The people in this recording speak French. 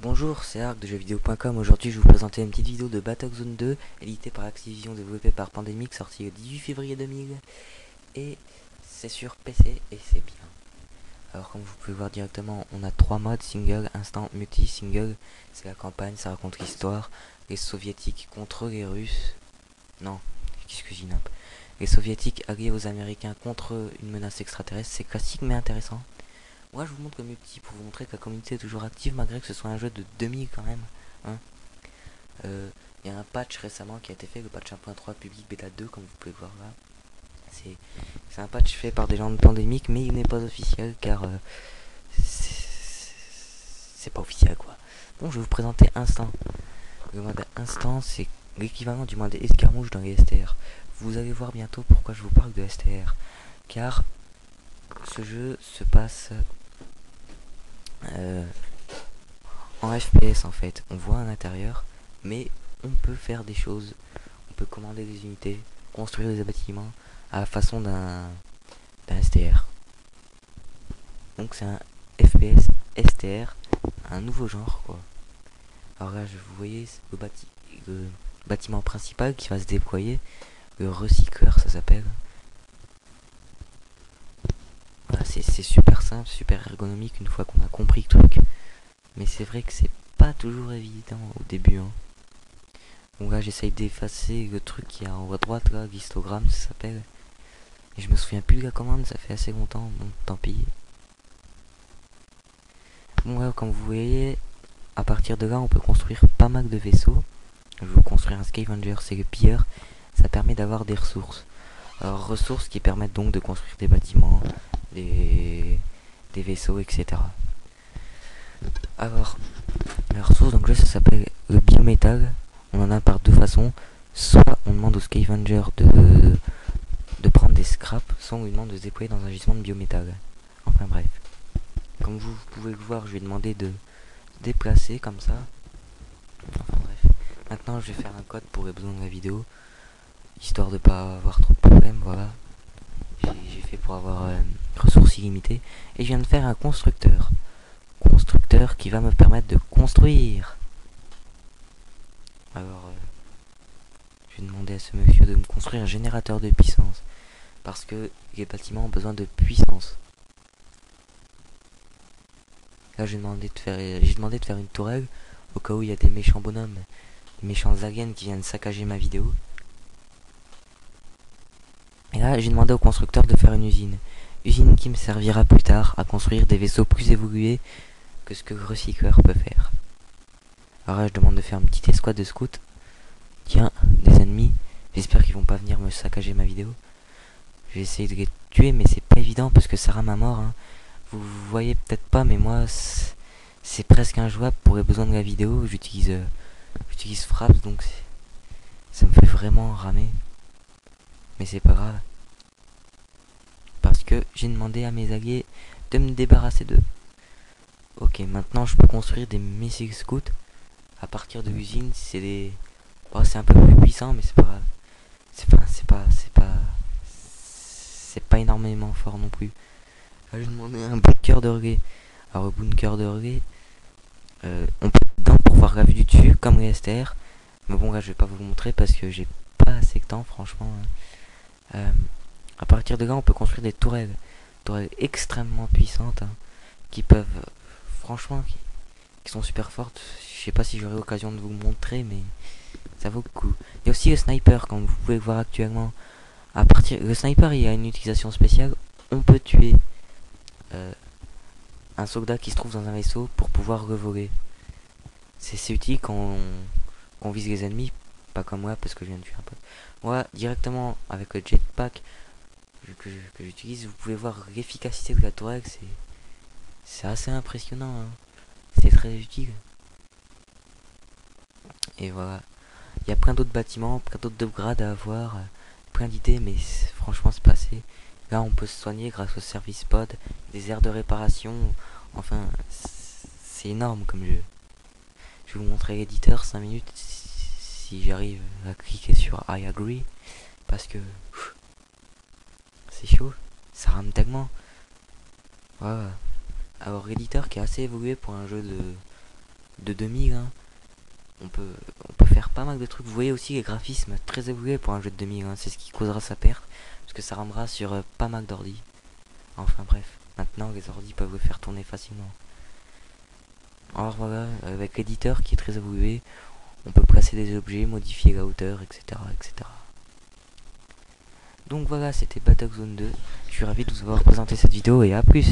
Bonjour, c'est Arc de jeuxvideo.com. Aujourd'hui, je vais vous présenter une petite vidéo de Battlezone 2, édité par Activision, développé par Pandemic, sorti le 18 février 2000. Et c'est sur PC et c'est bien. Alors, comme vous pouvez voir directement, on a 3 modes: single, instant, multi. Single, c'est la campagne, ça raconte l'histoire. Les soviétiques contre les Russes. Non, qu'est-ce que je dis, n'importe. Les soviétiques alliés aux Américains contre une menace extraterrestre. C'est classique mais intéressant. Moi je vous montre le multi pour vous montrer que la communauté est toujours active malgré que ce soit un jeu de 2000 quand même. Hein. Y a un patch récemment qui a été fait, le patch 1.3 public bêta 2 comme vous pouvez voir là. C'est un patch fait par des gens de Pandémique mais il n'est pas officiel car c'est pas officiel quoi. Bon, je vais vous présenter Instant. Le mode Instant c'est l'équivalent du mode escarmouche dans les STR. Vous allez voir bientôt pourquoi je vous parle de STR. Car ce jeu se passe en FPS en fait. On voit à l'intérieur, mais on peut faire des choses. On peut commander des unités, construire des bâtiments à la façon d'un STR. Donc c'est un FPS STR, un nouveau genre quoi. Alors là, vous voyez le bâtiment principal qui va se déployer, le recycleur ça s'appelle. Voilà, c'est super simple, super ergonomique une fois qu'on a compris le truc. Mais c'est vrai que c'est pas toujours évident au début. Hein. Donc là j'essaye d'effacer le truc qui est en haut à droite là, l'histogramme ça s'appelle. Et je me souviens plus de la commande, ça fait assez longtemps, donc tant pis. Bon là comme vous voyez, à partir de là on peut construire pas mal de vaisseaux. Je vais construire un scavenger, c'est le pilleur. Ça permet d'avoir des ressources. Alors ressources qui permettent donc de construire des bâtiments, des vaisseaux, etc. Alors, la ressource donc là ça s'appelle le biométal. On en a par deux façons. Soit on demande au scavenger de prendre des scraps, soit on lui demande de se déployer dans un gisement de biométal. Enfin bref. Comme vous pouvez le voir, je lui ai demandé de se déplacer comme ça. Enfin bref. Maintenant je vais faire un code pour les besoins de la vidéo. Histoire de pas avoir trop de problèmes, voilà. J'ai fait pour avoir ressources illimitées. Et je viens de faire un constructeur. Constructeur qui va me permettre de construire. Alors, je vais demander à ce monsieur de me construire un générateur de puissance. Parce que les bâtiments ont besoin de puissance. Là, j'ai demandé de faire une tourelle au cas où il y a des méchants bonhommes, des méchants aliens qui viennent saccager ma vidéo. Et là, j'ai demandé au constructeur de faire une usine. Usine qui me servira plus tard à construire des vaisseaux plus évolués que ce que le recycleur peut faire. Alors là, je demande de faire une petite escouade de scouts. Tiens, des ennemis. J'espère qu'ils vont pas venir me saccager ma vidéo. Je vais essayer de les tuer, mais c'est pas évident parce que ça rame à mort. Hein. Vous voyez peut-être pas, mais moi, c'est presque injouable pour les besoins de la vidéo. J'utilise Fraps, donc ça me fait vraiment ramer. Mais c'est pas grave. Parce que j'ai demandé à mes alliés de me débarrasser d'eux. Ok, maintenant je peux construire des missiles scouts. À partir de l'usine, c'est des... Oh, c'est un peu plus puissant, mais c'est pas grave. C'est pas énormément fort non plus. Là, j'ai demandé un bunker de relais. Alors, le bunker de relais, on peut être dedans pour voir la vue du dessus, comme les STR. Mais bon, là, je vais pas vous le montrer parce que j'ai pas assez de temps, franchement. À partir de là, on peut construire des tourelles. Tourelles extrêmement puissantes, hein, qui peuvent, franchement, qui sont super fortes. Je sais pas si j'aurai l'occasion de vous le montrer, mais ça vaut le coup. Il y a aussi le sniper, comme vous pouvez le voir actuellement. Le sniper, il a une utilisation spéciale. On peut tuer un soldat qui se trouve dans un vaisseau pour pouvoir le voler. C'est utile quand on vise les ennemis, pas comme moi parce que je viens de tuer un pote. Moi, directement avec le jetpack que j'utilise, vous pouvez voir l'efficacité de la tourelle, c'est assez impressionnant. Hein. C'est très utile. Et voilà. Il y a plein d'autres bâtiments, plein d'autres upgrades à avoir, plein d'idées, mais franchement c'est pas assez. Là on peut se soigner grâce au service pod, des aires de réparation, enfin c'est énorme comme jeu. Je vais vous montrer l'éditeur 5 minutes si j'arrive à cliquer sur I agree, parce que c'est chaud, ça rame tellement. Voilà. Alors l'éditeur qui est assez évolué pour un jeu de 2000, hein, on peut faire pas mal de trucs. Vous voyez aussi les graphismes très évolués pour un jeu de 2000, hein, c'est ce qui causera sa perte, parce que ça rendra sur pas mal d'ordi. Enfin bref, maintenant les ordi peuvent le faire tourner facilement. Alors voilà, avec l'éditeur qui est très évolué, on peut placer des objets, modifier la hauteur, etc. etc. Donc voilà, c'était Battlezone 2. Je suis ravi de vous avoir présenté cette vidéo et à plus.